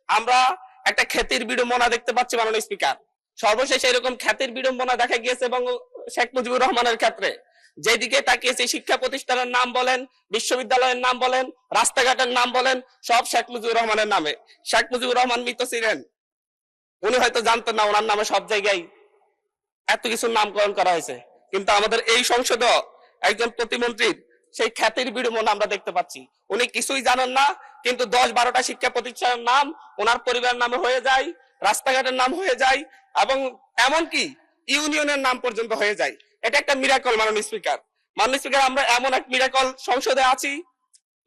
আমরা একটা খ্যাতির বিড়ম্বনা দেখতে পাচ্ছি মাননীয় স্পিকার। সর্বশেষ এরকম খ্যাতির বিড়ম্বনা দেখা গিয়েছে এবং শেখ মুজিবুর রহমানের ক্ষেত্রে যেদিকে তাকিয়েছে শিক্ষা প্রতিষ্ঠানের নাম বলেন, বিশ্ববিদ্যালয়ের নাম বলেন, রাস্তাঘাটের নাম বলেন, সব শেখ মুজিবুর রহমানের নামে। শেখ মুজিবুর রহমান মৃত ছিলেন, উনি হয়তো জানতেন না ওনার নামে সব জায়গায় এত কিছুর নামকরণ করা হয়েছে। কিন্তু আমাদের এই সংসদে একজন প্রতিমন্ত্রীর সেই খ্যাতির বিড়ম্বনা আমরা দেখতে পাচ্ছি। উনি কিছুই জানেন না, কিন্তু 10-12টা শিক্ষা প্রতিষ্ঠানের নাম ওনার পরিবারের নামে হয়ে যায়, রাস্তাঘাটের নাম হয়ে যায় এবং এমনকি ইউনিয়নের নাম পর্যন্ত হয়ে যায়। এটা একটা মিরাকল মাননীয় স্পিকার। মাননীয় স্পিকার, আমরা এমন এক মিরাকল সংসদে আছি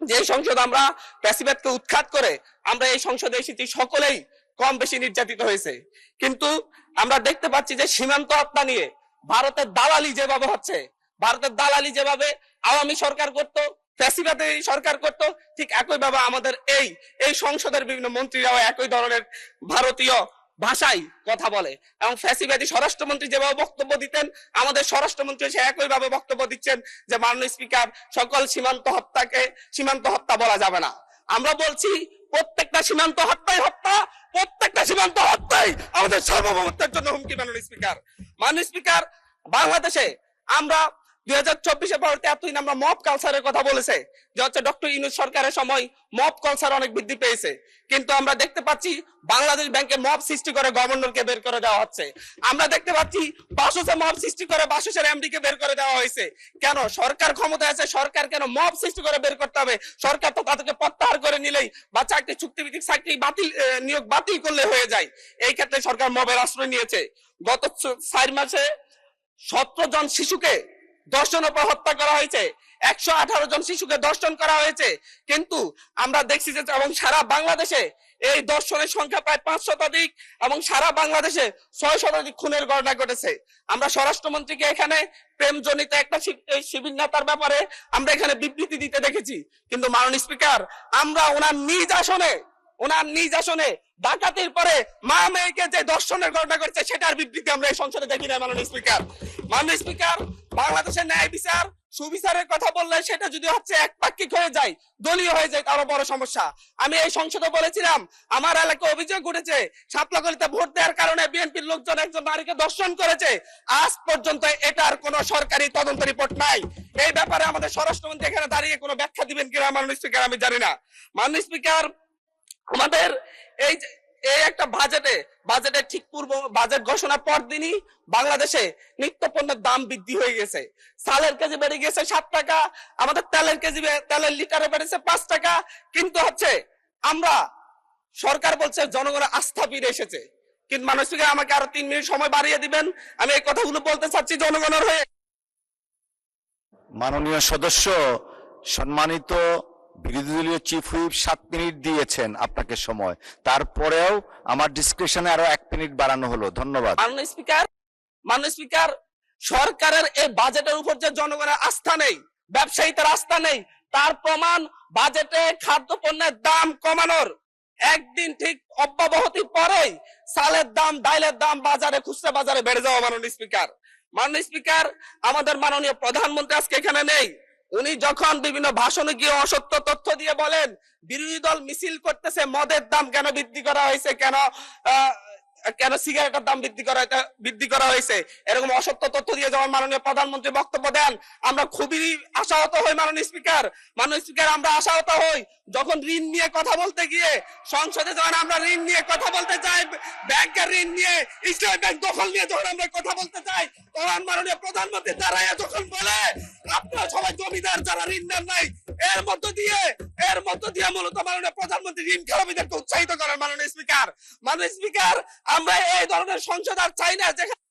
যে সংসদ আমরা ফ্যাসিবাদকে উৎখাত করে আমরা এই সংসদে এসেছি, সকলেই কম বেশি নির্যাতিত হয়েছে। কিন্তু আমরা দেখতে পাচ্ছি যে সীমান্ত হত্যা নিয়ে ভারতের দালালি যেভাবে হচ্ছে, ভারতের দালালি যেভাবে আওয়ামী সরকার করতো, ফ্যাসিবাদী সরকার করতো, ঠিক একইভাবে আমাদের এই সংসদের বিভিন্ন মন্ত্রীরাও একই ধরনের ভারতীয় ভাষায় কথা বলে এবং ফ্যাসিবাদী স্বরাষ্ট্রমন্ত্রী যেভাবে বক্তব্য দিতেন, আমাদের স্বরাষ্ট্রমন্ত্রী সে একইভাবে বক্তব্য দিচ্ছেন যে মাননীয় স্পিকার, সকল সীমান্ত হত্যাকে সীমান্ত হত্যা বলা যাবে না। আমরা বলছি প্রত্যেকটা সীমান্ত হত্যাই হত্যা, প্রত্যেকটা সীমান্ত হত্যাই আমাদের সার্বভৌমত্বের জন্য হুমকি। মাননীয় স্পিকার, মাননীয় স্পিকার, বাংলাদেশে আমরা 2024-এ পরবর্তী এতদিন আমরা মব কালচারের কথা বলেছে যে হচ্ছে ডক্টর ইউনূস সরকারের সময় মব কালচার অনেক বৃদ্ধি পেয়েছে, কিন্তু আমরা দেখতে পাচ্ছি বাংলাদেশ ব্যাংকে মব সৃষ্টি করে গভর্নরকে বের করে দেওয়া হচ্ছে। আমরা দেখতে পাচ্ছি বাসুসে মব সৃষ্টি করে বাসুসের এমডি কে বের করে দেওয়া হয়েছে। কেন? সরকার ক্ষমতায় আছে, সরকার কেন মব সৃষ্টি করে বের করতে হবে? সরকার তো তাদেরকে প্রত্যাহার করে নিলেই বা চাকরি চুক্তিভিত্তিক চাকরি বাতিল নিয়োগ বাতিল করলে হয়ে যায়। এই ক্ষেত্রে সরকার মবের আশ্রয় নিয়েছে। গত 4 মাসে 17 জন শিশুকে ধর্ষণের পর হত্যা করা হয়েছে, 118 জন শিশুকে ধর্ষণ করা হয়েছে। কিন্তু আমরা দেখছি যে এবং সারা বাংলাদেশে এই ধর্ষণের সংখ্যা প্রায় 5 শতাধিক এবং সারা বাংলাদেশে 6 শতাধিক খুনের ঘটনা ঘটেছে। আমরা স্বরাষ্ট্রমন্ত্রীকে এখানে প্রেমজনিত একটা শিবির নেতার ব্যাপারে আমরা এখানে বিবৃতি দিতে দেখেছি, কিন্তু মাননীয় স্পিকার, আমরা ওনার নিজ আসনে ডাকাতির পরে মা মেয়েকে যে দর্শনের ঘটনা করছে সেটার বিবৃতি আমরা এই সংসদে দেখি না। মাননীয় স্পিকার, মাননীয় স্পিকার, বাংলাদেশের ন্যায় বিচার সুবিচারের কথা বললে সেটা যদি হচ্ছে একপাক্ষিক হয়ে যায়, দলীয় হয়ে যায়, তারও বড় সমস্যা। আমি এই সংসদে বলেছিলাম আমার এলাকায় অভিযোগ উঠেছে সাপলাকলিতে ভোট দেওয়ার কারণে বিএনপির লোকজন একজন নারীকে ধর্ষণ করেছে। আজ পর্যন্ত এটার কোনো সরকারি তদন্ত রিপোর্ট নাই। এই ব্যাপারে আমাদের স্বরাষ্ট্রমন্ত্রী এখানে দাঁড়িয়ে কোনো ব্যাখ্যা দিবেন কিনা মাননীয় স্পিকার আমি জানি না। মাননীয় স্পিকার, আমাদের এই একটা বাজেটে ঠিক পূর্ব বাজেট ঘোষণার পর দিনই বাংলাদেশে নিত্য পণ্যের দাম বৃদ্ধি হয়ে গেছে। চালের কেজি বেড়ে গেছে 7 টাকা, আমাদের তেলের লিটারে বেড়েছে 5 টাকা। কিন্তু হচ্ছে আমরা সরকার বলছে জনগণের আস্থা ফিরে এসেছে। কিন্তু মাননীয় স্পিকার, আমাকে আরো 3 মিনিট সময় বাড়িয়ে দিবেন, আমি এই কথাগুলো বলতে চাচ্ছি জনগণের হয়ে। মাননীয় সদস্য, সম্মানিত বিরোধী দলীয় চিফ হুইপ 7 মিনিট দিয়েছেন আপনাকে সময়, তারপরেও আমার ডিসক্রিপশনে আরো 1 মিনিট বাড়ানো হলো। ধন্যবাদ। মাননীয় স্পিকার, সরকারের এই বাজেটের উপর যে জনগণের আস্থা নেই, ব্যবসায়ীদের আস্থা নেই, তার প্রমাণ বাজেটে খাদ্যপণ্যের দাম কমানোর একদিন ঠিক অব্যাহতির পরেই চালের দাম, ডাইলের দাম বাজারে, খুচরা বাজারে বেড়ে যাওয়া। মাননীয় স্পিকার, আমাদের মাননীয় প্রধানমন্ত্রী আজকে এখানে নেই। উনি যখন বিভিন্ন ভাষণে গিয়ে অসত্য তথ্য দিয়ে বলেন বিরোধী দল মিছিল করতেছে মদের দাম কেন বৃদ্ধি করা হয়েছে, কেন সিগারেটের দাম বৃদ্ধি করা হয়েছে, এরকম অসত্য তথ্য দিয়ে যখন মাননীয় প্রধানমন্ত্রী বক্তব্য দেন, আমরা খুবই আশাহত হই। মাননীয় স্পিকার, আমরা আশাহত হই যখন ঋণ নিয়ে কথা বলতে গিয়ে সংসদে যখন আমরা ঋণ নিয়ে কথা বলতে চাই, ব্যাংকের ঋণ নিয়ে, ইসলামী ব্যাংক দখল নিয়ে যখন আমরা কথা বলতে চাই, তখন মাননীয় প্রধানমন্ত্রী দাঁড়ায় যখন বলে আপনারা সবাই জমিদার, যারা ঋণ নেন নাই, এর মধ্য দিয়ে মূলত মাননীয় প্রধানমন্ত্রী ঋণ খেলাপিদেরকে উৎসাহিত করেন। মাননীয় স্পিকার, আমরা এই ধরনের সংসদ আর চাই না যেখানে